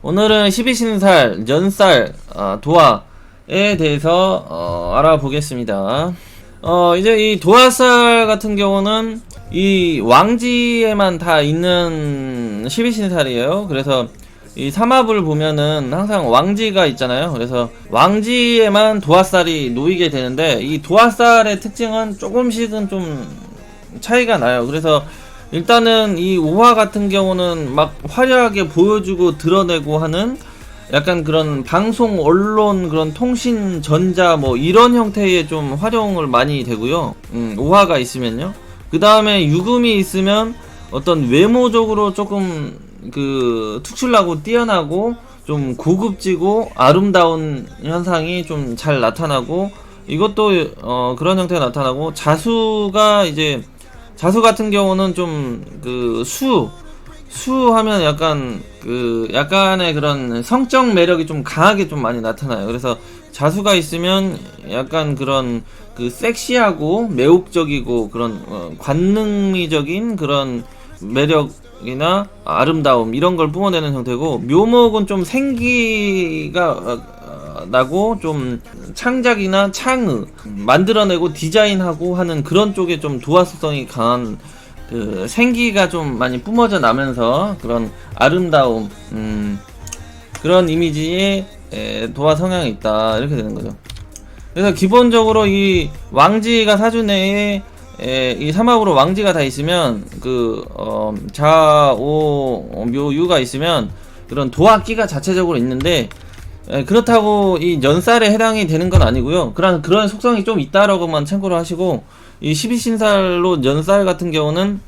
오늘은 12신살, 연살, 도화에 대해서 알아보겠습니다. 이제 이 도화살 같은 경우는 이 왕지에만 다 있는 12신살이에요. 그래서 이 삼합을 보면은 항상 왕지가 있잖아요. 그래서 왕지에만 도화살이 놓이게 되는데, 이 도화살의 특징은 조금씩은 좀 차이가 나요. 그래서 일단은 이 5화 같은 경우는 막 화려하게 보여주고 드러내고 하는 약간 그런 방송, 언론, 그런 통신, 전자 뭐 이런 형태의 좀 활용을 많이 되고요. 5화가 있으면요. 그 다음에 유금이 있으면 어떤 외모적으로 조금 특출나고 뛰어나고 좀 고급지고 아름다운 현상이 좀 잘 나타나고, 이것도 그런 형태가 나타나고, 자수 같은 경우는 좀 수하면 약간 약간의 그런 성적 매력이 좀 강하게 좀 많이 나타나요. 그래서 자수가 있으면 약간 그런 섹시하고 매혹적이고 그런 관능미적인 그런 매력이나 아름다움 이런 걸 뿜어내는 형태고, 묘목은 좀 생기가 나고 좀 창작이나 창의 만들어내고 디자인하고 하는 그런 쪽에 좀 도화성이 강한 생기가 좀 많이 뿜어져 나면서 그런 아름다움, 그런 이미지에 도화 성향이 있다, 이렇게 되는 거죠. 그래서 기본적으로 이 왕지가 사주내에 이 삼합으로 왕지가 다 있으면 자오 묘유가 있으면 그런 도화기가 자체적으로 있는데, 그렇다고 이 연살에 해당이 되는 건 아니고요. 그런 속성이 좀 있다라고만 참고를 하시고, 이 12신살로 연살 같은 경우는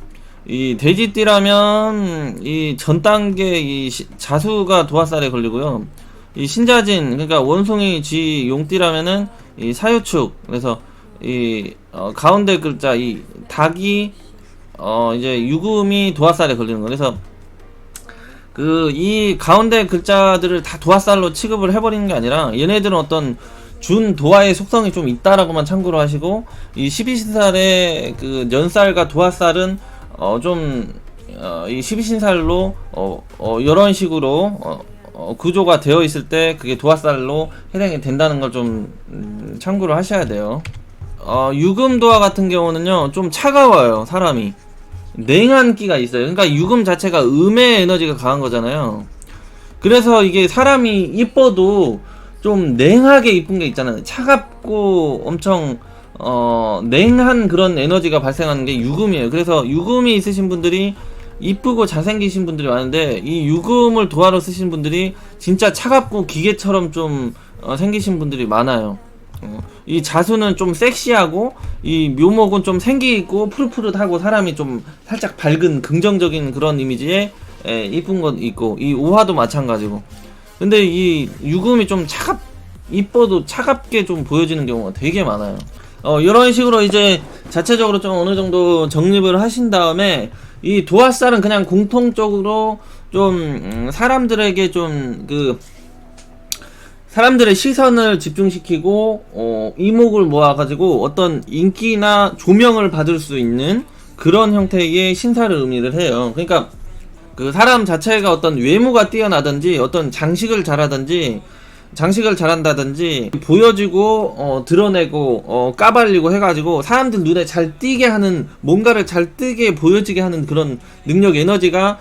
이 돼지띠라면 이 전 단계 이 자수가 도화살에 걸리고요. 이 신자진, 그러니까 원숭이 쥐 용띠라면은 이 사유축, 그래서 이 가운데 글자 이 닭이 이제 유금이 도화살에 걸리는 거. 그래서 이 가운데 글자들을 다 도화살로 취급을 해버리는 게 아니라, 얘네들은 어떤 준 도화의 속성이 좀 있다라고만 참고로 하시고, 이 12신살의 연살과 도화살은 이 12신살로 이런 식으로 구조가 되어 있을 때 그게 도화살로 해당이 된다는 걸 좀 참고로 하셔야 돼요. 유금도화 같은 경우는요, 좀 차가워요. 사람이 냉한 기가 있어요. 그러니까 유금 자체가 음의 에너지가 강한 거잖아요. 그래서 이게 사람이 이뻐도 좀 냉하게 이쁜 게 있잖아요. 차갑고 엄청 냉한 그런 에너지가 발생하는 게 유금이에요. 그래서 유금이 있으신 분들이 이쁘고 잘생기신 분들이 많은데, 이 유금을 도화로 쓰신 분들이 진짜 차갑고 기계처럼 좀 생기신 분들이 많아요. 이 자수는 좀 섹시하고, 이 묘목은 좀 생기있고 푸릇푸릇하고 사람이 좀 살짝 밝은 긍정적인 그런 이미지에 이쁜 것 있고, 이 오화도 마찬가지고. 근데 이 유금이 좀 이뻐도 차갑게 좀 보여지는 경우가 되게 많아요. 이런 식으로 이제 자체적으로 좀 어느 정도 정립을 하신 다음에, 이 도화살은 그냥 공통적으로 좀 사람들에게 좀 사람들의 시선을 집중시키고 이목을 모아가지고 어떤 인기나 조명을 받을 수 있는 그런 형태의 신사를 의미를 해요. 그러니까 사람 자체가 어떤 외모가 뛰어나든지 어떤 장식을 잘한다든지 보여지고 드러내고 까발리고 해가지고 사람들 눈에 잘 띄게 하는, 뭔가를 잘 뜨게 보여지게 하는 그런 능력, 에너지가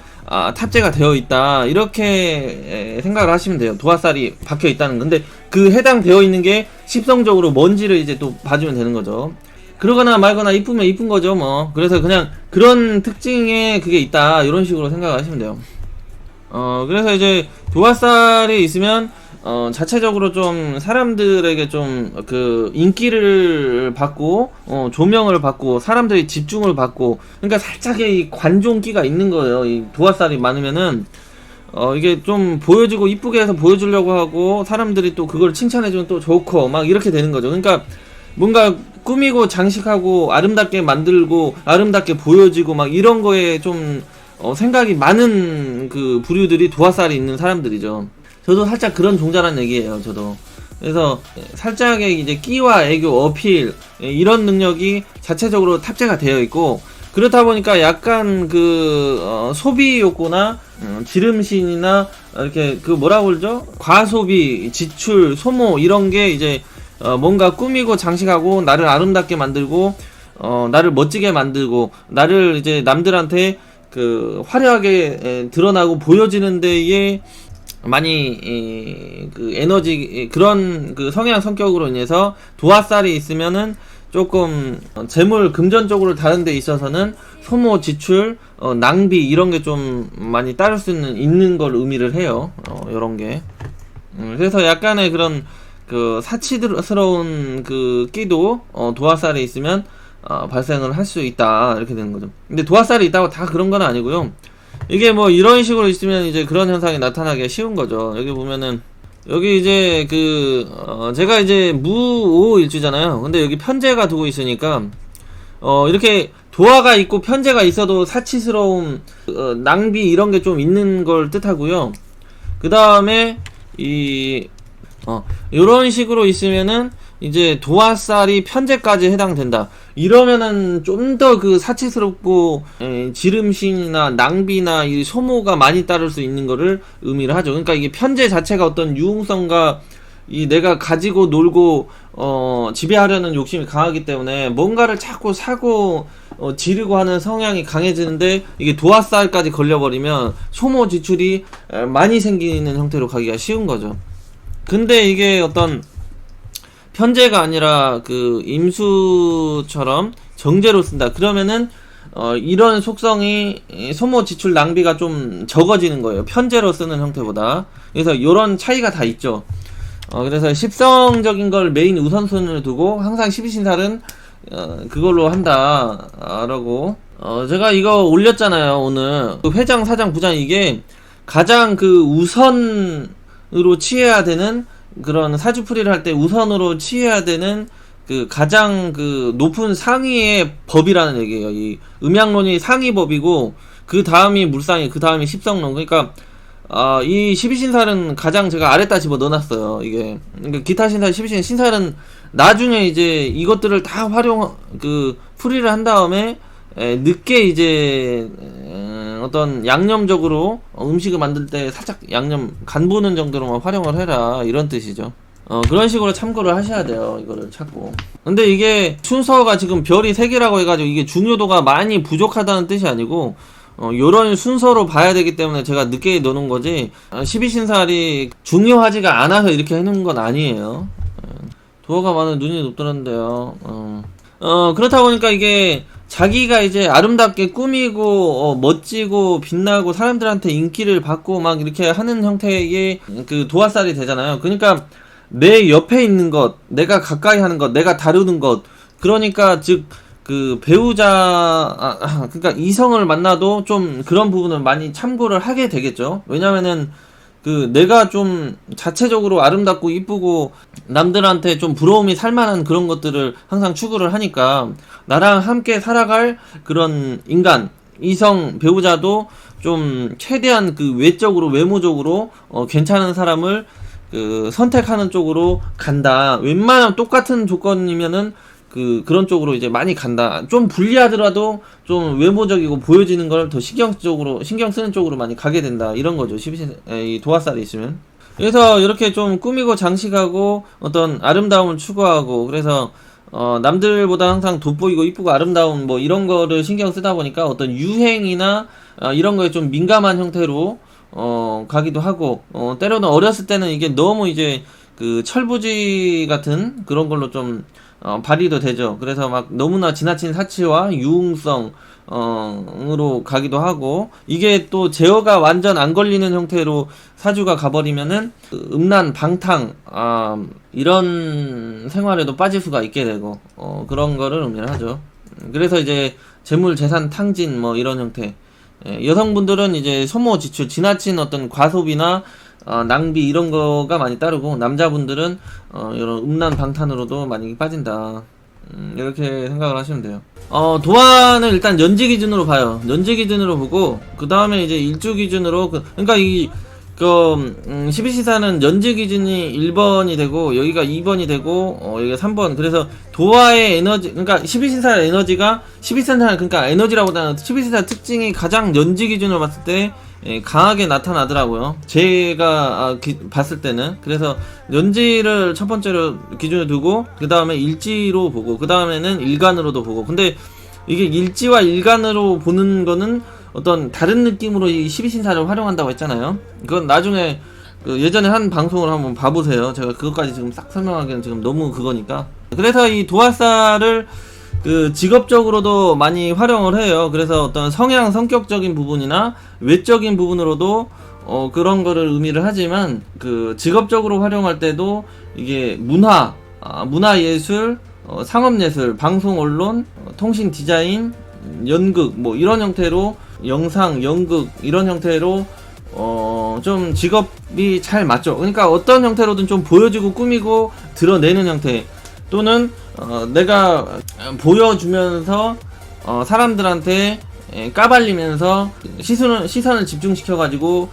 탑재가 되어 있다, 이렇게 생각을 하시면 돼요. 도화살이 박혀 있다는 건데, 해당되어 있는 게 십성적으로 뭔지를 이제 또 봐주면 되는 거죠. 그러거나 말거나 이쁘면 이쁜 거죠 뭐. 그래서 그냥 그런 특징에 그게 있다, 이런 식으로 생각을 하시면 돼요. 그래서 이제 도화살이 있으면 자체적으로 좀 사람들에게 좀 인기를 받고 조명을 받고 사람들이 집중을 받고, 그러니까 살짝의 이 관종기가 있는 거예요. 이 도화살이 많으면은 이게 좀 보여주고 이쁘게 해서 보여주려고 하고, 사람들이 또 그걸 칭찬해주면 또 좋고 막 이렇게 되는 거죠. 그러니까 뭔가 꾸미고 장식하고 아름답게 만들고 아름답게 보여지고 막 이런 거에 좀 생각이 많은 부류들이 도화살이 있는 사람들이죠. 저도 살짝 그런 종자란 얘기예요, 저도. 그래서 살짝의 이제 끼와 애교, 어필, 이런 능력이 자체적으로 탑재가 되어 있고, 그렇다 보니까 약간 소비 욕구나 지름신이나 이렇게 그 뭐라고 그러죠? 과소비, 지출, 소모 이런 게 이제 뭔가 꾸미고 장식하고 나를 아름답게 만들고 나를 멋지게 만들고 나를 이제 남들한테 그 화려하게 드러나고 보여지는 데에 많이 그 에너지 그런 그 성향 성격으로 인해서 도화살이 있으면은 조금 재물 금전적으로 다른 데 있어서는 소모 지출 낭비 이런 게 좀 많이 따를 수 있는 걸 의미를 해요. 요런 게 그래서 약간의 그런 그 사치스러운 그 끼도 도화살이 있으면 발생을 할 수 있다 이렇게 되는 거죠. 근데 도화살이 있다고 다 그런 건 아니고요. 이게 뭐 이런 식으로 있으면 이제 그런 현상이 나타나기 쉬운 거죠. 여기 보면은 여기 이제 그 제가 이제 무오일주잖아요. 근데 여기 편제가 두고 있으니까 이렇게 도화가 있고 편제가 있어도 사치스러움, 낭비 이런 게 좀 있는 걸 뜻하고요. 그 다음에 요런 식으로 있으면은 이제 도화살이 편제까지 해당된다. 이러면은 좀 더 그 사치스럽고 지름신이나 낭비나 이 소모가 많이 따를 수 있는 거를 의미를 하죠. 그러니까 이게 편제 자체가 어떤 유흥성과 이 내가 가지고 놀고 지배하려는 욕심이 강하기 때문에 뭔가를 자꾸 사고 지르고 하는 성향이 강해지는데 이게 도화살까지 걸려버리면 소모 지출이 많이 생기는 형태로 가기가 쉬운 거죠. 근데 이게 어떤 편제가 아니라 그 임수처럼 정제로 쓴다. 그러면은 이런 속성이 소모 지출 낭비가 좀 적어지는 거예요. 편제로 쓰는 형태보다. 그래서 이런 차이가 다 있죠. 그래서 십성적인 걸 메인 우선순위를 두고 항상 12신살은 그걸로 한다 라고 제가 이거 올렸잖아요. 오늘 그 회장 사장 부장 이게 가장 그 우선으로 취해야 되는 그런 사주풀이를 할 때 우선으로 취해야 되는 그 가장 그 높은 상위의 법이라는 얘기예요. 이 음양론이 상위법이고 그 다음이 물상이 그 다음이 십성론. 그러니까 이 12신살은 가장 제가 아래다 집어 넣어놨어요. 이게 그러니까 기타 신살 12신살은 나중에 이제 이것들을 다 풀이를 한 다음에 늦게 이제 어떤 양념적으로 음식을 만들 때 살짝 양념 간 보는 정도로만 활용을 해라 이런 뜻이죠. 그런 식으로 참고를 하셔야 돼요. 이거를 찾고. 근데 이게 순서가 지금 별이 3개라고 해가지고 이게 중요도가 많이 부족하다는 뜻이 아니고 요런 순서로 봐야 되기 때문에 제가 늦게 넣는 거지 12신살이 중요하지가 않아서 이렇게 해놓은 건 아니에요. 도어가 많은 눈이 높더란데요. 그렇다 보니까 이게 자기가 이제 아름답게 꾸미고 멋지고 빛나고 사람들한테 인기를 받고 막 이렇게 하는 형태의 그 도화살이 되잖아요. 그러니까 내 옆에 있는 것, 내가 가까이 하는 것, 내가 다루는 것, 그러니까 즉 그 배우자 그러니까 이성을 만나도 좀 그런 부분을 많이 참고를 하게 되겠죠. 왜냐면은 그 내가 좀 자체적으로 아름답고 이쁘고 남들한테 좀 부러움이 살만한 그런 것들을 항상 추구를 하니까 나랑 함께 살아갈 그런 인간 이성 배우자도 좀 최대한 그 외적으로 외모적으로 괜찮은 사람을 그 선택하는 쪽으로 간다. 웬만하면 똑같은 조건이면은 그런 쪽으로 이제 많이 간다. 좀 불리하더라도 좀 외모적이고 보여지는 걸 더 신경 쓰는 쪽으로 많이 가게 된다. 이런 거죠. 이 도화살이 있으면. 그래서 이렇게 좀 꾸미고 장식하고 어떤 아름다움을 추구하고 그래서 남들보다 항상 돋보이고 이쁘고 아름다운 뭐 이런 거를 신경 쓰다 보니까 어떤 유행이나 이런 거에 좀 민감한 형태로 가기도 하고 때로는 어렸을 때는 이게 너무 이제 그 철부지 같은 그런 걸로 좀 발휘도 되죠. 그래서 막 너무나 지나친 사치와 유흥성 으로 가기도 하고 이게 또 제어가 완전 안 걸리는 형태로 사주가 가버리면은 음란 방탕 이런 생활에도 빠질 수가 있게 되고 그런 거를 의미를 하죠. 그래서 이제 재물 재산 탕진 뭐 이런 형태. 여성분들은 이제 소모 지출 지나친 어떤 과소비나 낭비 이런 거가 많이 따르고 남자분들은 이런 음란 방탄으로도 많이 빠진다. 이렇게 생각을 하시면 돼요. 도화는 일단 연지 기준으로 봐요. 연지 기준으로 보고 그 다음에 이제 일주 기준으로 그러니까 12시사는 연지 기준이 1번이 되고 여기가 2번이 되고 여기가 3번. 그래서 도화의 에너지 그러니까 12시사 에너지가 12시사 그러니까 에너지라고 하는 12시사 특징이 가장 연지 기준으로 봤을 때 강하게 나타나더라고요. 제가 봤을 때는. 그래서 연지를 첫 번째로 기준을 두고 그 다음에 일지로 보고 그 다음에는 일간으로도 보고. 근데 이게 일지와 일간으로 보는 거는 어떤 다른 느낌으로 이 12신사를 활용한다고 했잖아요. 그건 나중에 그 예전에 한 방송을 한번 봐보세요. 제가 그것까지 지금 싹 설명하기는 지금 너무 그거니까. 그래서 이 도화살을 그 직업적으로도 많이 활용을 해요. 그래서 어떤 성향, 성격적인 부분이나 외적인 부분으로도 그런 거를 의미를 하지만 그 직업적으로 활용할 때도 이게 문화예술, 상업예술, 방송, 언론, 통신, 디자인, 연극 뭐 이런 형태로 영상, 연극 이런 형태로 좀 직업이 잘 맞죠. 그러니까 어떤 형태로든 좀 보여주고 꾸미고 드러내는 형태 또는 내가 보여주면서 사람들한테 까발리면서 시선을 집중시켜가지고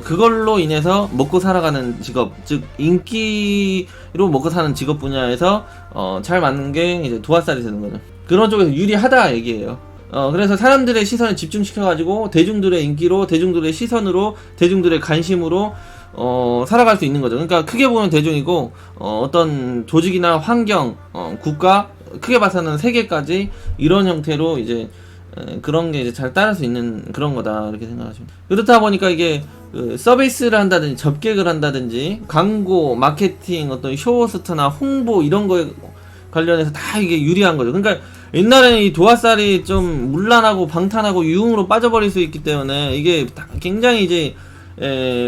그걸로 인해서 먹고 살아가는 직업, 즉 인기로 먹고 사는 직업 분야에서 잘 맞는 게 이제 도화살이 되는 거죠. 그런 쪽에서 유리하다 얘기예요. 그래서 사람들의 시선을 집중시켜가지고 대중들의 인기로, 대중들의 시선으로, 대중들의 관심으로 살아갈 수 있는 거죠. 그러니까 크게 보면 대중이고 어떤 조직이나 환경, 국가, 크게 봐서는 세계까지 이런 형태로 이제 그런 게 이제 잘 따를 수 있는 그런 거다 이렇게 생각하시면. 그렇다 보니까 이게 서비스를 한다든지 접객을 한다든지 광고, 마케팅, 어떤 쇼호스트나 홍보 이런 거에 관련해서 다 이게 유리한 거죠. 그러니까 옛날에는 이 도화살이 좀 문란하고 방탄하고 유흥으로 빠져버릴 수 있기 때문에 이게 굉장히 이제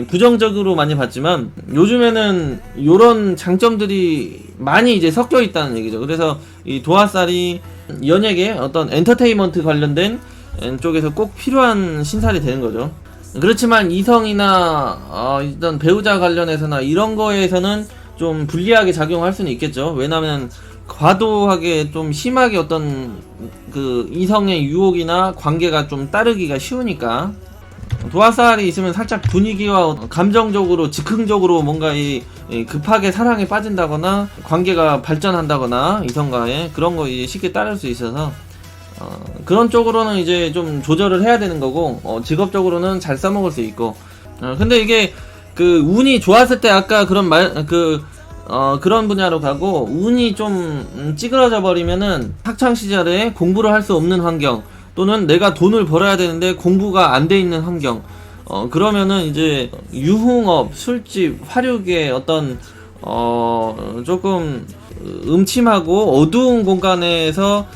부정적으로 많이 봤지만 요즘에는 요런 장점들이 많이 이제 섞여 있다는 얘기죠. 그래서 이 도화살이 연예계 어떤 엔터테인먼트 관련된 쪽에서 꼭 필요한 신살이 되는 거죠. 그렇지만 이성이나 일단 배우자 관련해서나 이런 거에서는 좀 불리하게 작용할 수는 있겠죠. 왜냐면 과도하게 좀 심하게 어떤 그 이성의 유혹이나 관계가 좀 따르기가 쉬우니까. 도화살이 있으면 살짝 분위기와 감정적으로 즉흥적으로 뭔가 급하게 사랑에 빠진다거나 관계가 발전한다거나 이성과의 그런 거 이제 쉽게 따를 수 있어서 그런 쪽으로는 이제 좀 조절을 해야 되는 거고 직업적으로는 잘 써먹을 수 있고. 근데 이게 그 운이 좋았을 때 아까 그런 그런 분야로 가고 운이 좀 찌그러져 버리면은 학창 시절에 공부를 할 수 없는 환경 또는 내가 돈을 벌어야 되는데 공부가 안 돼 있는 환경 그러면은 이제 유흥업, 술집, 화류계 어떤 조금 음침하고 어두운 공간에서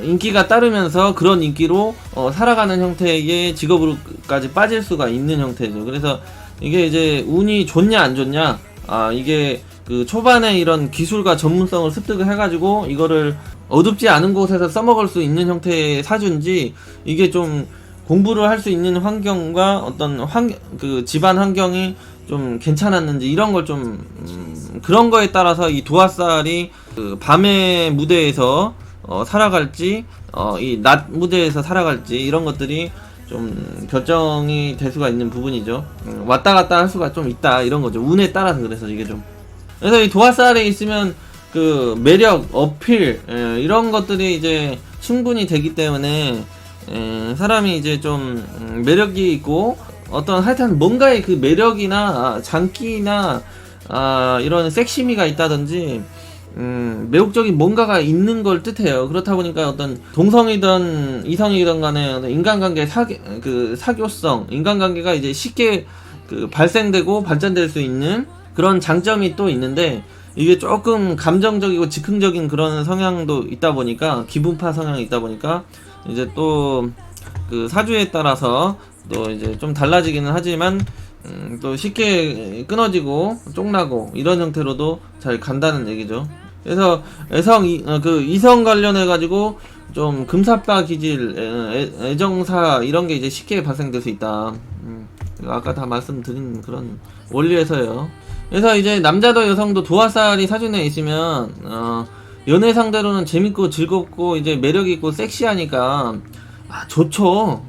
인기가 따르면서 그런 인기로 살아가는 형태의 직업으로까지 빠질 수가 있는 형태죠. 그래서 이게 이제 운이 좋냐 안 좋냐 이게 그 초반에 이런 기술과 전문성을 습득을 해가지고 이거를 어둡지 않은 곳에서 써먹을 수 있는 형태의 사주인지 이게 좀 공부를 할 수 있는 환경과 어떤 그 집안 환경이 좀 괜찮았는지 이런 걸 좀 그런 거에 따라서 이 도화살이 그 밤의 무대에서 살아갈지 이 낮 무대에서 살아갈지 이런 것들이 좀 결정이 될 수가 있는 부분이죠. 왔다 갔다 할 수가 좀 있다 이런 거죠. 운에 따라서. 그래서 이게 좀 그래서 이 도화살에 있으면 그 매력, 어필 이런 것들이 이제 충분히 되기 때문에 사람이 이제 좀 매력이 있고 어떤 하여튼 뭔가의 그 매력이나 장기나 이런 섹시미가 있다든지 매혹적인 뭔가가 있는 걸 뜻해요. 그렇다 보니까 어떤 동성이든 이성이든 간에 어떤 인간관계 사교성, 인간관계가 이제 쉽게 그 발생되고 발전될 수 있는 그런 장점이 또 있는데 이게 조금 감정적이고 즉흥적인 그런 성향도 있다 보니까 기분파 성향이 있다 보니까 이제 또 그 사주에 따라서 또 이제 좀 달라지기는 하지만 또 쉽게 끊어지고 쫑나고 이런 형태로도 잘 간다는 얘기죠. 그래서 이성 관련해 가지고 좀 금사빠 기질, 애정사 이런 게 이제 쉽게 발생될 수 있다. 아까 다 말씀드린 그런 원리에서요. 그래서 이제 남자도 여성도 도화살이 사주에 있으면 연애 상대로는 재밌고 즐겁고 이제 매력 있고 섹시하니까 좋죠.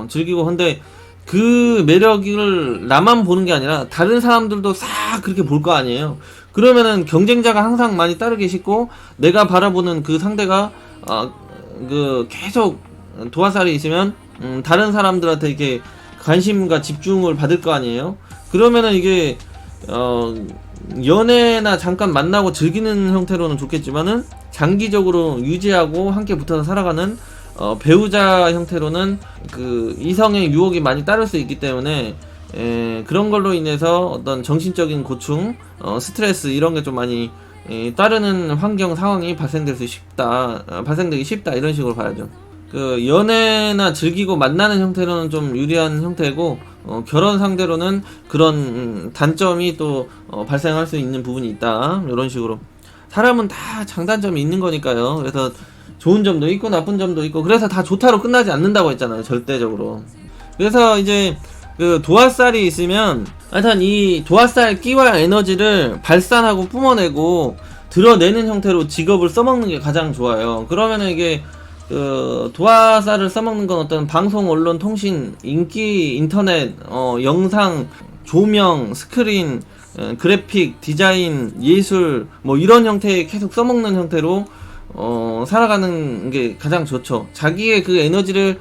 즐기고. 근데 그 매력을 나만 보는 게 아니라 다른 사람들도 싹 그렇게 볼 거 아니에요. 그러면은 경쟁자가 항상 많이 따르기 쉽고 내가 바라보는 그 상대가 그 계속 도화살이 있으면 다른 사람들한테 이렇게 관심과 집중을 받을 거 아니에요. 그러면은 이게 연애나 잠깐 만나고 즐기는 형태로는 좋겠지만은 장기적으로 유지하고 함께 붙어서 살아가는 배우자 형태로는 그 이성의 유혹이 많이 따를 수 있기 때문에 그런 걸로 인해서 어떤 정신적인 고충, 스트레스 이런 게 좀 많이 따르는 환경 상황이 발생되기 쉽다 이런 식으로 봐야죠. 그 연애나 즐기고 만나는 형태로는 좀 유리한 형태고 결혼 상대로는 그런 단점이 또 발생할 수 있는 부분이 있다 이런 식으로. 사람은 다 장단점이 있는 거니까요. 그래서 좋은 점도 있고 나쁜 점도 있고 그래서 다 좋다로 끝나지 않는다고 했잖아요, 절대적으로. 그래서 이제 그 도화살이 있으면 하여튼 이 도화살 끼와 에너지를 발산하고 뿜어내고 드러내는 형태로 직업을 써먹는 게 가장 좋아요. 그러면은 이게 그 도화살을 써먹는 건 어떤 방송, 언론, 통신, 인기, 인터넷, 영상, 조명, 스크린, 그래픽, 디자인, 예술 뭐 이런 형태에 계속 써먹는 형태로 살아가는 게 가장 좋죠. 자기의 그 에너지를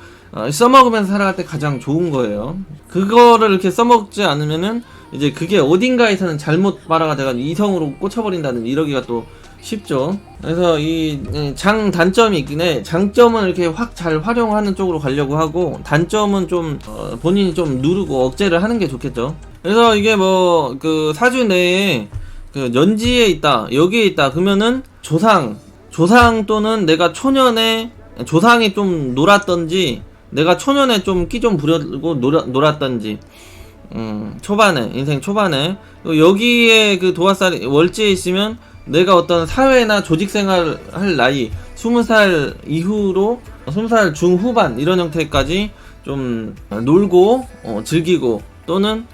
써먹으면서 살아갈 때 가장 좋은 거예요. 그거를 이렇게 써먹지 않으면은 이제 그게 어딘가에서는 잘못 발화가 돼가지고 이성으로 꽂혀버린다는 이러기가 또 쉽죠. 그래서 이 장단점이 있긴 해. 장점은 이렇게 확 잘 활용하는 쪽으로 가려고 하고 단점은 좀 본인이 좀 누르고 억제를 하는 게 좋겠죠. 그래서 이게 뭐 그 사주 내에 그 연지에 있다, 여기에 있다 그러면은 조상 또는 내가 초년에 조상이 좀 놀았던지 내가 초년에 좀 끼 좀 부려고 놀았던지 초반에 인생 초반에 여기에 그 도화살이 월지에 있으면 내가 어떤 사회나 조직생활을 할 나이 20살 이후로 20살 중후반 이런 형태까지 좀 놀고 즐기고 또는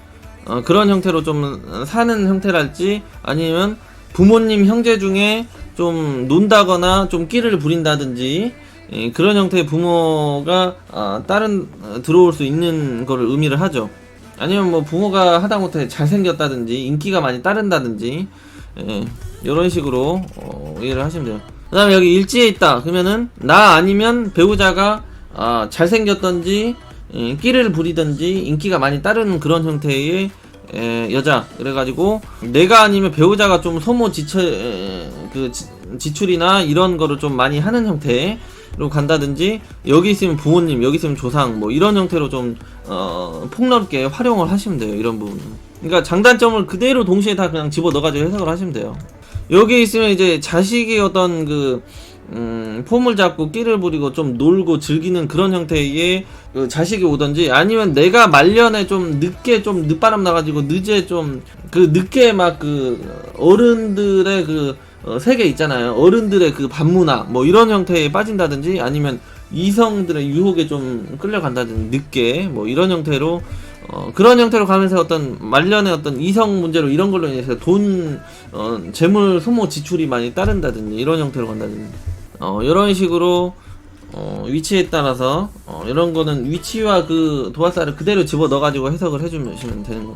그런 형태로 좀 사는 형태랄지 아니면 부모님 형제 중에 좀 논다거나 좀 끼를 부린다든지 그런 형태의 부모가 들어올 수 있는 거를 의미를 하죠. 아니면 뭐 부모가 하다못해 잘생겼다든지 인기가 많이 따른다든지 이런 식으로 이해를 하시면 돼요. 그 다음에 여기 일지에 있다 그러면은 나 아니면 배우자가 잘생겼던지 끼를 부리던지 인기가 많이 따르는 그런 형태의 여자. 그래가지고 내가 아니면 배우자가 좀 소모 지출이나 이런 거를 좀 많이 하는 형태로 간다든지 여기 있으면 부모님 여기 있으면 조상 뭐 이런 형태로 좀 폭넓게 활용을 하시면 돼요. 이런 부분. 그러니까 장단점을 그대로 동시에 다 그냥 집어넣어가지고 해석을 하시면 돼요. 여기 있으면 이제 자식이 어떤 그 폼을 잡고 끼를 부리고 좀 놀고 즐기는 그런 형태의 그 자식이 오던지 아니면 내가 말년에 좀 늦게 좀 늦바람 나가지고 늦에 좀 그 늦게 막 그 어른들의 그 세계 있잖아요. 어른들의 그 반문화 뭐 이런 형태에 빠진다든지 아니면 이성들의 유혹에 좀 끌려간다든지 늦게 뭐 이런 형태로 그런 형태로 가면서 어떤 말년의 어떤 이성 문제로 이런 걸로 인해서 돈 재물 소모 지출이 많이 따른다든지 이런 형태로 간다든지 이런 식으로 위치에 따라서 이런 거는 위치와 그 도화살을 그대로 집어 넣어가지고 해석을 해주시면 되는 거예요.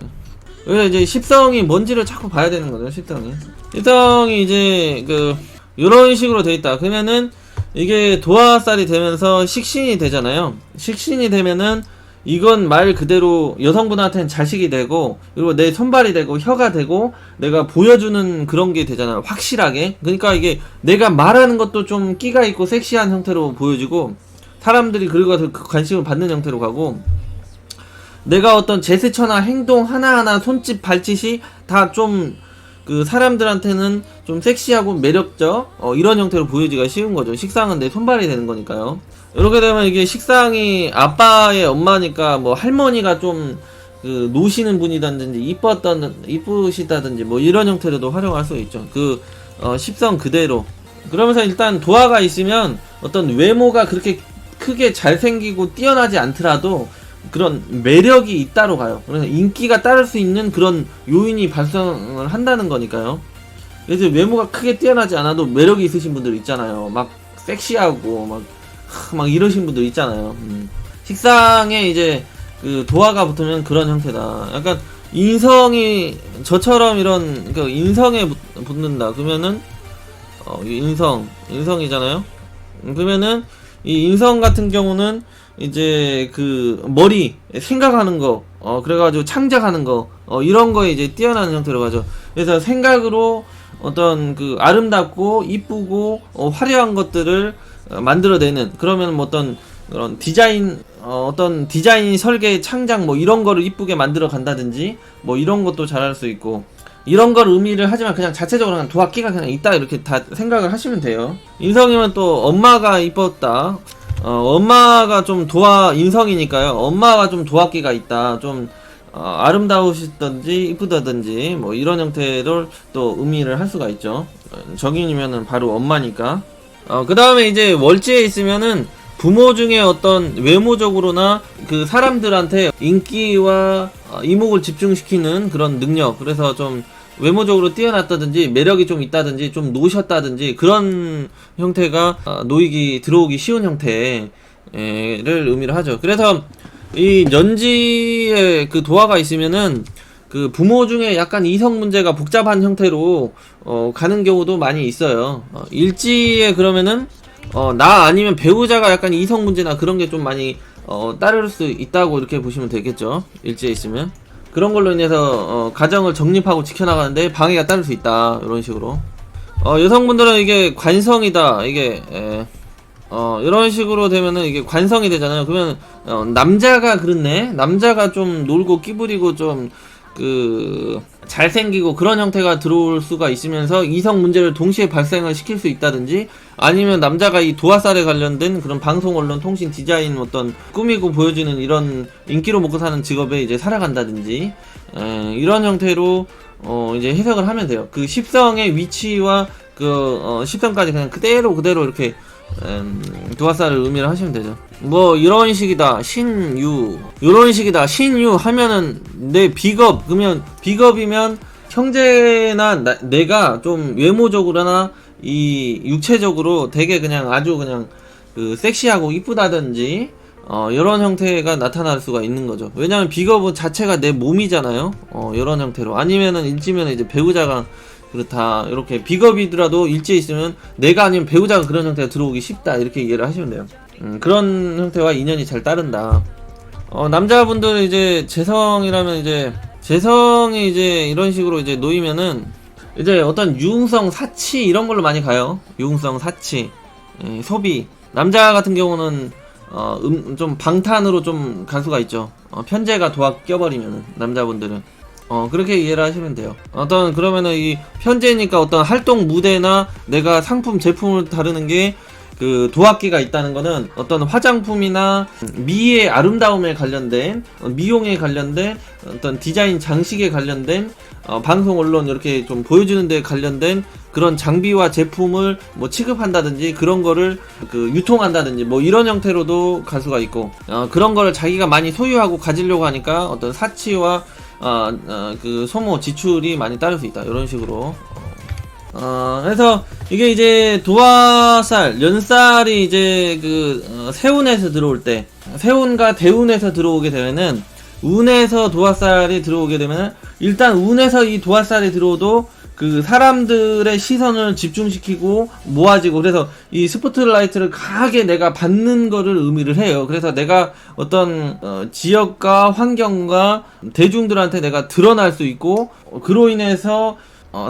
그래서 이제 십성이 뭔지를 자꾸 봐야 되는 거죠. 십성이 이제 그 이런 식으로 돼 있다 그러면은 이게 도화살이 되면서 식신이 되잖아요. 식신이 되면은 이건 말 그대로 여성분한테는 자식이 되고 그리고 내 손발이 되고 혀가 되고 내가 보여주는 그런 게 되잖아요. 확실하게. 그러니까 이게 내가 말하는 것도 좀 끼가 있고 섹시한 형태로 보여지고 사람들이 그리고 관심을 받는 형태로 가고 내가 어떤 제스처나 행동 하나하나 손짓 발짓이 다 좀 그 사람들한테는 좀 섹시하고 매력적 이런 형태로 보여지기가 쉬운 거죠. 식상은 내 손발이 되는 거니까요. 이렇게 되면 이게 식상이 아빠의 엄마니까 뭐 할머니가 좀 그 노시는 분이다든지 이쁘시다든지 뭐 이런 형태로도 활용할 수 있죠. 그 십성 그대로. 그러면서 일단 도화가 있으면 어떤 외모가 그렇게 크게 잘생기고 뛰어나지 않더라도 그런 매력이 있다로 가요. 그래서 인기가 따를 수 있는 그런 요인이 발생을 한다는 거니까요. 그래서 외모가 크게 뛰어나지 않아도 매력이 있으신 분들 있잖아요. 막 섹시하고 막 이러신 분들 있잖아요. 식상에 이제 그 도화가 붙으면 그런 형태다. 약간 인성이 저처럼 이런 그 인성에 붙는다. 그러면은 인성이잖아요. 그러면은 이 인성 같은 경우는 이제 그 머리 생각하는 거 그래가지고 창작하는 거 이런 거에 이제 뛰어나는 형태로 가죠. 그래서 생각으로 어떤 그 아름답고 이쁘고 화려한 것들을 만들어내는, 그러면 뭐 어떤 그런 디자인 어떤 디자인 설계 창작 뭐 이런 거를 이쁘게 만들어 간다든지 뭐 이런 것도 잘할 수 있고, 이런 걸 의미를 하지만 그냥 자체적으로 그냥 도화끼가 그냥 있다 이렇게 다 생각을 하시면 돼요. 인성이면 또 엄마가 이뻤다, 엄마가 좀 도화 인성이니까요. 엄마가 좀 도화끼가 있다, 좀 아름다우시던지 이쁘다든지 뭐 이런 형태를 또 의미를 할 수가 있죠. 적인이면은 바로 엄마니까. 그 다음에 이제 월지에 있으면은 부모 중에 어떤 외모적으로나 그 사람들한테 인기와 이목을 집중시키는 그런 능력, 그래서 좀 외모적으로 뛰어났다든지 매력이 좀 있다든지 좀 노셨다든지 그런 형태가 노익이 들어오기 쉬운 형태를 의미를 하죠. 그래서 이 년지에 그 도화가 있으면은 그 부모 중에 약간 이성 문제가 복잡한 형태로 가는 경우도 많이 있어요. 일지에 그러면은 나 아니면 배우자가 약간 이성 문제나 그런 게 좀 많이 따를 수 있다고 이렇게 보시면 되겠죠. 일지에 있으면 그런 걸로 인해서 가정을 정립하고 지켜나가는데 방해가 따를 수 있다, 이런 식으로. 여성분들은 이게 관성이다, 이게 이런 식으로 되면은 이게 관성이 되잖아요. 그러면 남자가 그렇네, 남자가 좀 놀고 끼부리고 좀 그 잘생기고 그런 형태가 들어올 수가 있으면서 이성 문제를 동시에 발생을 시킬 수 있다든지, 아니면 남자가 이 도화살에 관련된 그런 방송, 언론, 통신, 디자인 어떤 꾸미고 보여주는 이런 인기로 먹고 사는 직업에 이제 살아간다든지, 이런 형태로 이제 해석을 하면 돼요. 그 십성의 위치와 그 십성까지 그냥 그대로 이렇게 도화살을 의미를 하시면 되죠. 뭐 이런 식이다 신유, 이런 식이다 신유 하면은 내 비겁, 그러면 비겁이면 형제나 내가 좀 외모적으로나 이 육체적으로 되게 그냥 아주 그냥 그 섹시하고 이쁘다든지 이런 형태가 나타날 수가 있는 거죠. 왜냐면 비겁은 자체가 내 몸이잖아요. 이런 형태로. 아니면은 일지면 이제 배우자가 그렇다, 이렇게 비겁이더라도 일지에 있으면 내가 아니면 배우자가 그런 형태가 들어오기 쉽다, 이렇게 이해를 하시면 돼요. 그런 형태와 인연이 잘 따른다. 남자분들 이제 재성이라면 이제 재성이 이제 이런 식으로 이제 놓이면은 이제 어떤 유흥성 사치 이런 걸로 많이 가요. 유흥성 사치, 소비. 남자 같은 경우는 좀 방탄으로 좀 갈 수가 있죠. 편제가 도화 껴버리면은 남자분들은 그렇게 이해를 하시면 돼요. 어떤 그러면은 이 편제니까 어떤 활동 무대나 내가 상품 제품을 다루는 게 그 도화기가 있다는 거는 어떤 화장품이나 미의 아름다움에 관련된, 미용에 관련된 어떤 디자인 장식에 관련된 방송 언론 이렇게 좀 보여주는 데 관련된 그런 장비와 제품을 뭐 취급한다든지 그런 거를 그 유통한다든지 뭐 이런 형태로도 갈 수가 있고, 그런 거를 자기가 많이 소유하고 가지려고 하니까 어떤 사치와 그 소모 지출이 많이 따를 수 있다, 이런 식으로. 그래서 이게 이제 도화살, 연살이 이제 그 세운에서 들어올 때, 세운과 대운에서 들어오게 되면은, 운에서 도화살이 들어오게 되면은 일단 운에서 이 도화살이 들어오도 그 사람들의 시선을 집중시키고 모아지고, 그래서 이 스포트라이트를 강하게 내가 받는 거를 의미를 해요. 그래서 내가 어떤 지역과 환경과 대중들한테 내가 드러날 수 있고, 그로 인해서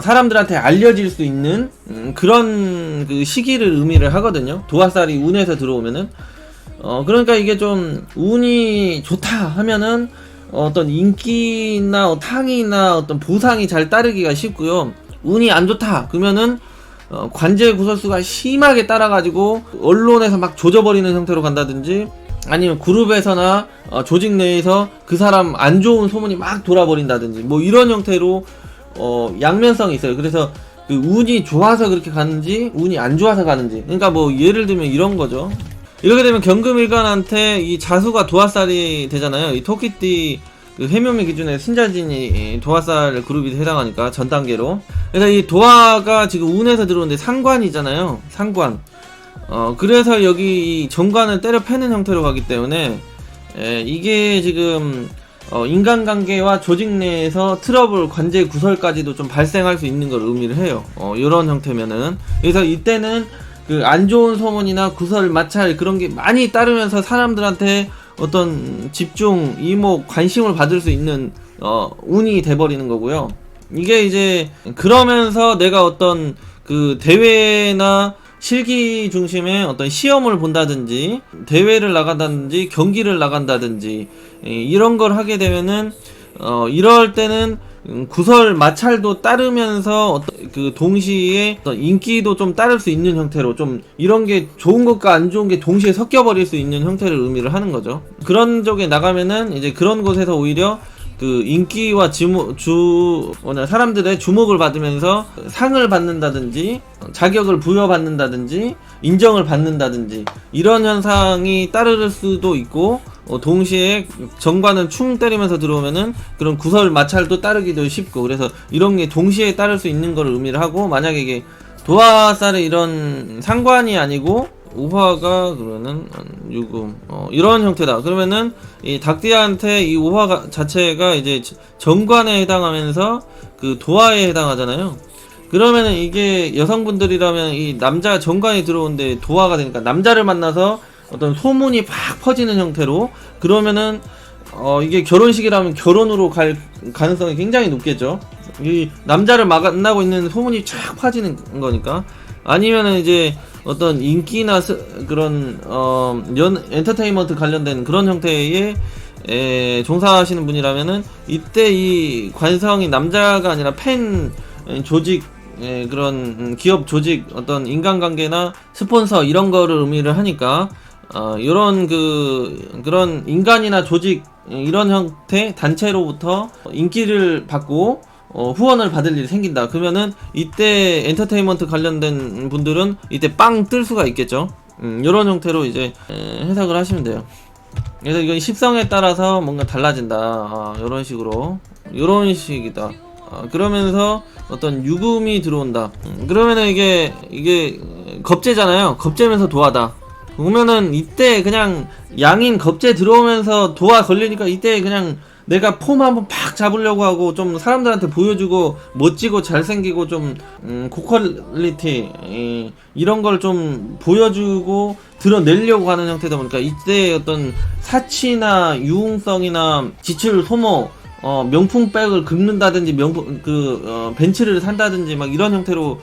사람들한테 알려질 수 있는 그런 그 시기를 의미를 하거든요. 도화살이 운에서 들어오면은. 그러니까 이게 좀 운이 좋다 하면은 어떤 인기나 탕이나 어떤 보상이 잘 따르기가 쉽고요. 운이 안 좋다 그러면은 관제 구설수가 심하게 따라가지고 언론에서 막 조져버리는 형태로 간다든지, 아니면 그룹에서나 조직 내에서 그 사람 안 좋은 소문이 막 돌아버린다든지 뭐 이런 형태로 양면성이 있어요. 그래서 그 운이 좋아서 그렇게 가는지 운이 안 좋아서 가는지, 그러니까 뭐 예를 들면 이런 거죠. 이렇게 되면 경금일간한테 이 자수가 도화살이 되잖아요. 이 토끼띠 그 해묘미 기준에 신자진이 도화살 그룹이 해당하니까 전 단계로. 그래서 이 도화가 지금 운에서 들어오는데 상관이잖아요. 상관. 그래서 여기 이 정관을 때려 패는 형태로 가기 때문에 이게 지금 인간관계와 조직 내에서 트러블, 관제 구설까지도 좀 발생할 수 있는 걸 의미를 해요. 이런 형태면은. 그래서 이때는 그 안 좋은 소문이나 구설, 마찰 그런 게 많이 따르면서 사람들한테 어떤 집중, 이목, 관심을 받을 수 있는 운이 돼버리는 거고요. 이게 이제 그러면서 내가 어떤 그 대회나 실기 중심의 어떤 시험을 본다든지 대회를 나간다든지 경기를 나간다든지 이런 걸 하게 되면은 이럴 때는 구설 마찰도 따르면서 어떤 그 동시에 어떤 인기도 좀 따를 수 있는 형태로 좀 이런 게 좋은 것과 안 좋은 게 동시에 섞여 버릴 수 있는 형태를 의미를 하는 거죠. 그런 쪽에 나가면은 이제 그런 곳에서 오히려 그 인기와 사람들의 주목을 받으면서 상을 받는다든지 자격을 부여받는다든지 인정을 받는다든지 이런 현상이 따를 수도 있고 동시에 정관은 충 때리면서 들어오면은 그런 구설 마찰도 따르기도 쉽고 그래서 이런 게 동시에 따를 수 있는 걸 의미를 하고 만약에 이게 도화살의 이런 상관이 아니고 우화가 그러면은 유금 이런 형태다. 그러면은 이 닭띠한테 이 우화 자체가 이제 정관에 해당하면서 그 도화에 해당하잖아요. 그러면은 이게 여성분들이라면 이 남자 정관이 들어오는데 도화가 되니까 남자를 만나서 어떤 소문이 팍 퍼지는 형태로 그러면은 이게 결혼식이라면 결혼으로 갈 가능성이 굉장히 높겠죠. 이 남자를 만나고 있는 소문이 쫙 퍼지는 거니까. 아니면은 이제 어떤 인기나 그런 엔터테인먼트 관련된 그런 형태의 종사하시는 분이라면은 이때 이 관성이 남자가 아니라 팬 조직 그런 기업 조직 어떤 인간관계나 스폰서 이런 거를 의미를 하니까 이런 그런 인간이나 조직 이런 형태 단체로부터 인기를 받고 후원을 받을 일이 생긴다. 그러면은 이때 엔터테인먼트 관련된 분들은 이때 빵 뜰 수가 있겠죠. 이런 형태로 이제 해석을 하시면 돼요. 그래서 이건 십성에 따라서 뭔가 달라진다. 이런 식으로 이런 식이다. 그러면서 어떤 유금이 들어온다. 그러면은 이게 겁재잖아요. 겁재면서 도화다. 보면은 이때 그냥 양인 겁재 들어오면서 도화 걸리니까 이때 그냥 내가 폼 한번 팍 잡으려고 하고 좀 사람들한테 보여주고 멋지고 잘생기고 좀 고퀄리티 이런 걸 좀 보여주고 드러내려고 하는 형태다 보니까 이때 어떤 사치나 유흥성이나 지출 소모 명품백을 긁는다든지 벤츠를 산다든지 막 이런 형태로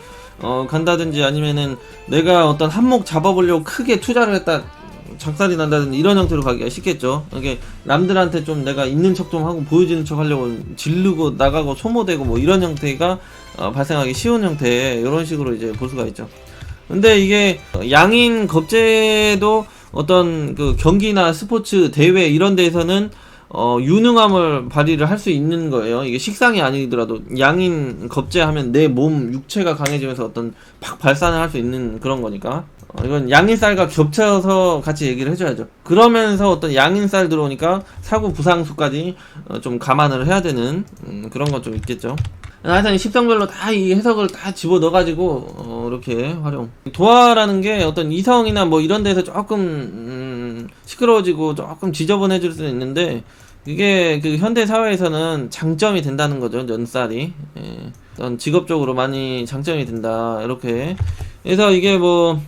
간다든지 아니면은 내가 어떤 한몫 잡아보려고 크게 투자를 했다 작살이 난다든지 이런 형태로 가기가 쉽겠죠. 이게 남들한테 좀 내가 있는 척 좀 하고 보여지는 척 하려고 지르고 나가고 소모되고 뭐 이런 형태가 발생하기 쉬운 형태 이런 식으로 이제 볼 수가 있죠. 근데 이게 양인 겁재도 어떤 그 경기나 스포츠 대회 이런 데에서는 유능함을 발휘를 할 수 있는 거예요. 이게 식상이 아니더라도 양인 겁재하면 내 몸 육체가 강해지면서 어떤 팍 발산을 할 수 있는 그런 거니까 이건 양인살과 겹쳐서 같이 얘기를 해줘야죠. 그러면서 어떤 양인살 들어오니까 사고 부상수까지 좀 감안을 해야 되는 그런 건 좀 있겠죠. 하여튼 십성별로 다 이 해석을 다 집어 넣어가지고 이렇게 활용. 도화라는 게 어떤 이성이나 뭐 이런 데서 조금 시끄러워지고 조금 지저분해질 수는 있는데 이게 그 현대 사회에서는 장점이 된다는 거죠. 연살이 어떤 직업적으로 많이 장점이 된다 이렇게. 그래서 이게 뭐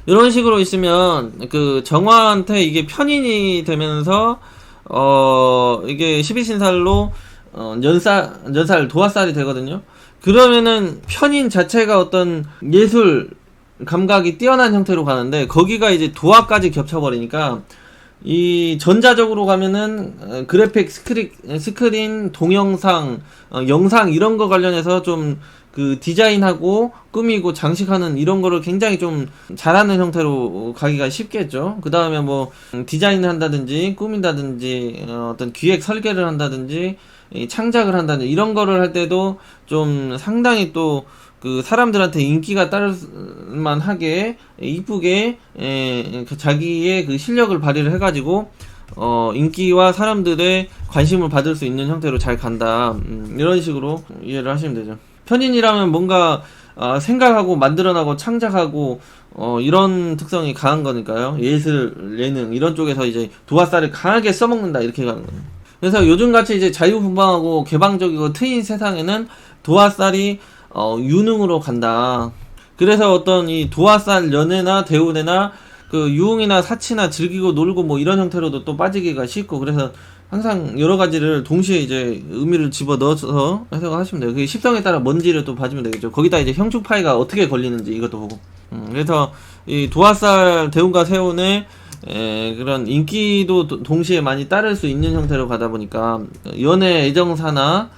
이런 식으로 있으면 그 정화한테 이게 편인이 되면서 이게 12신살로 연살 도화살이 되거든요. 그러면은 편인 자체가 어떤 예술 감각이 뛰어난 형태로 가는데 거기가 이제 도화까지 겹쳐버리니까 이 전자적으로 가면은 그래픽 스크린 동영상 영상 이런 거 관련해서 좀 그 디자인하고 꾸미고 장식하는 이런 거를 굉장히 좀 잘하는 형태로 가기가 쉽겠죠. 그 다음에 뭐 디자인을 한다든지 꾸민다든지 어떤 기획 설계를 한다든지 창작을 한다든지 이런 거를 할 때도 좀 상당히 또 그 사람들한테 인기가 따를 만하게 이쁘게 자기의 그 실력을 발휘를 해가지고 인기와 사람들의 관심을 받을 수 있는 형태로 잘 간다. 이런 식으로 이해를 하시면 되죠. 편인이라면 뭔가 생각하고 만들어나고 창작하고 이런 특성이 강한 거니까요. 예술, 예능 이런 쪽에서 이제 도화살을 강하게 써먹는다 이렇게 가는 거예요. 그래서 요즘같이 이제 자유분방하고 개방적이고 트인 세상에는 도화살이 유능으로 간다. 그래서 어떤 이 도화살 연애나 대운애나 그 유흥이나 사치나 즐기고 놀고 뭐 이런 형태로도 또 빠지기가 쉽고, 그래서 항상 여러 가지를 동시에 이제 의미를 집어 넣어서 해석을 하시면 돼요. 그 십성에 따라 뭔지를 또 봐주면 되겠죠. 거기다 이제 형충파이가 어떻게 걸리는지 이것도 보고. 그래서 이 도화살 대운과 세운의 그런 인기도 동시에 많이 따를 수 있는 형태로 가다 보니까 연애 애정사나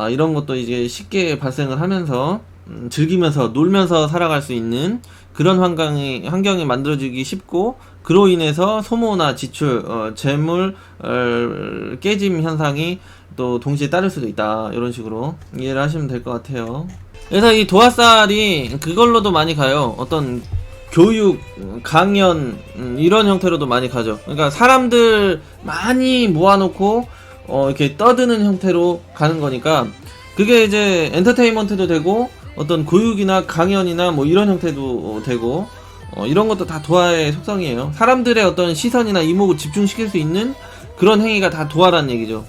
이런 것도 이제 쉽게 발생을 하면서 즐기면서 놀면서 살아갈 수 있는 그런 환경이 만들어지기 쉽고, 그로 인해서 소모나 지출, 재물 깨짐 현상이 또 동시에 따를 수도 있다. 이런 식으로 이해를 하시면 될 것 같아요. 그래서 이 도화살이 그걸로도 많이 가요. 어떤 교육, 강연 이런 형태로도 많이 가죠. 그러니까 사람들 많이 모아놓고 이렇게 떠드는 형태로 가는 거니까, 그게 이제 엔터테인먼트도 되고 어떤 교육이나 강연이나 뭐 이런 형태도 되고, 이런 것도 다 도화의 속성이에요. 사람들의 어떤 시선이나 이목을 집중시킬 수 있는 그런 행위가 다 도화라는 얘기죠.